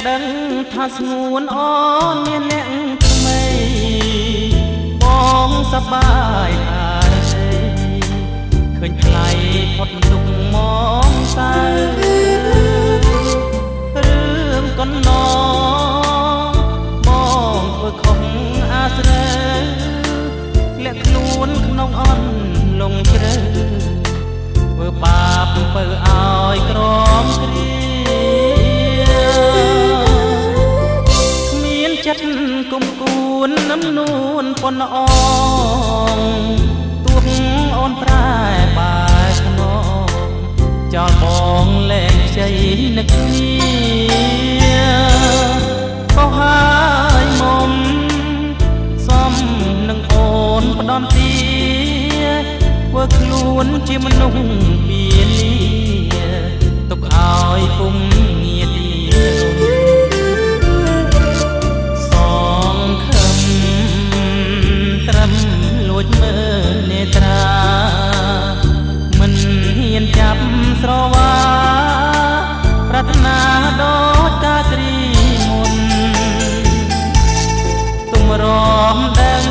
ដឹងថាស្ងួនអូនមានអ្នកថ្មីបងសប្បាយហើយឃើញថ្លៃផុតទុកមកសៅរឿងកណ្ណងបងធ្វើខុសអាស្រូវលាក់ខ្លួនក្នុងអន់លងជ្រៅធ្វើបាបធ្វើឲ្យក្រំគ្រាចិត្តគុំគួននឹមនួនប៉ុនអងទួងអូនប្រែបែខ្នងចោលបងលែងជ័យនឹកគ្នាបោះហើយមុំសំនឹងអូនផ្ដន់ទីធ្វើខ្លួនជាមនុស្សពៀនីទុកឲ្យពុំងារទីលួចមើលនេត្រាមិនហ៊ានចាប់ស្រវាប្រាថ្នាដូចកាគ្រីមុនទុំរំដឹង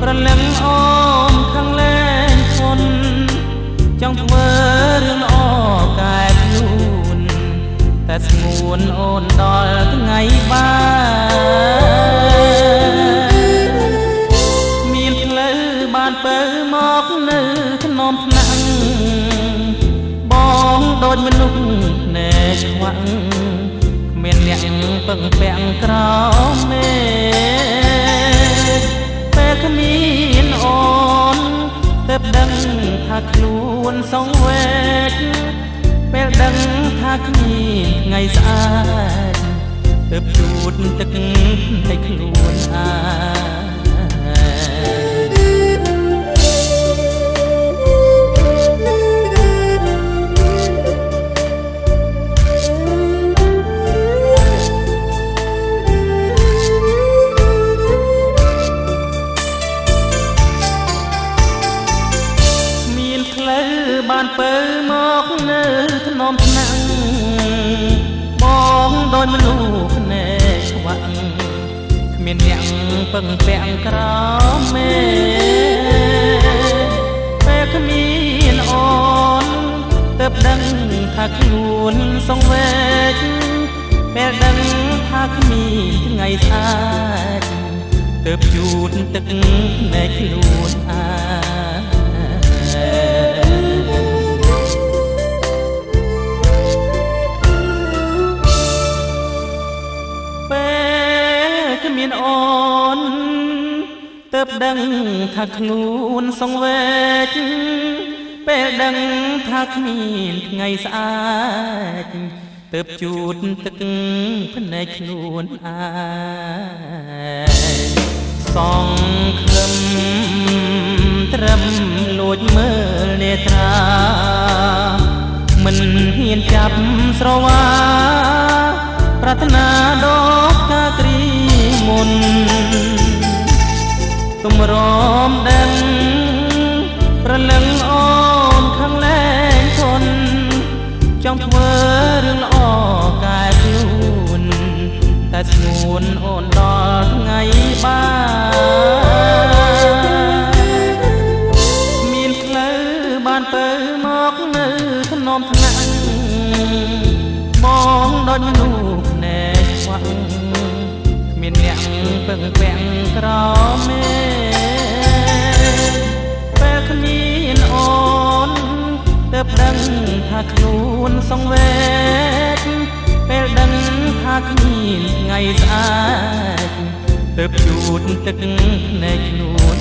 ប្រលឹងអូនខាងលែងធន់ចង់ធ្វើរឿងល្អកែខ្លួនតែស្ងួនអូនដល់ថ្ងៃបានបើមកនៅក្នុងថ្នាក់បងដូចមនុស្សណែឆ្វាក់គ្មានអ្នកពឹងពាក់ក្រោមមេពេលគ្មានអូនទើបដឹងថាខ្លួនសងវេកពេលដឹងថាគ្មានថ្ងៃស្អាតទើបជូតទឹកនៃខ្លួនបានបើមកនៅក្នុងថ្នាក់បងដោយមនុស្សភ្នែកឆ្វាក់គ្មានអ្នកពឹងពាក់ក្រោមមេពេលគ្មានអូនទើបដឹងថាខ្លួនសងវេកពេលដឹងថាគ្មានថ្ងៃស្អាតទើបជូតទឹកនៃខ្លួនមានអូនទើបដឹងថាខ្លួនសងវេកពេលដឹងថាគ្មានថ្ងៃស្អាតទើបជូតទឹកភ្នែកខ្លួនសងក្លឹមត្រឹមលួចមើលនេត្រាមិនហ៊ានចាប់ស្រវាប្រាថ្នាដូចកាគ្រីមុនទុំរំដឹងប្រលឹងអូនខាងលែងធន់ចង់ធ្វើរឿងល្អកែខ្លួនតែស្ងួនអូនដល់ថ្ងៃមានផ្លូវបានទៅមកនៅក្នុងថ្នាក់បងដូចមនុស្សណែឆ្វាក់មានអ្នកពឹងពាក់ក្រោមមេពេលគ្មានអូនទើបដឹងថាខ្លួនសងវេកពេលដឹងថាគ្មានថ្ងៃស្អាតទើបជូតទឹកនៃខ្លួន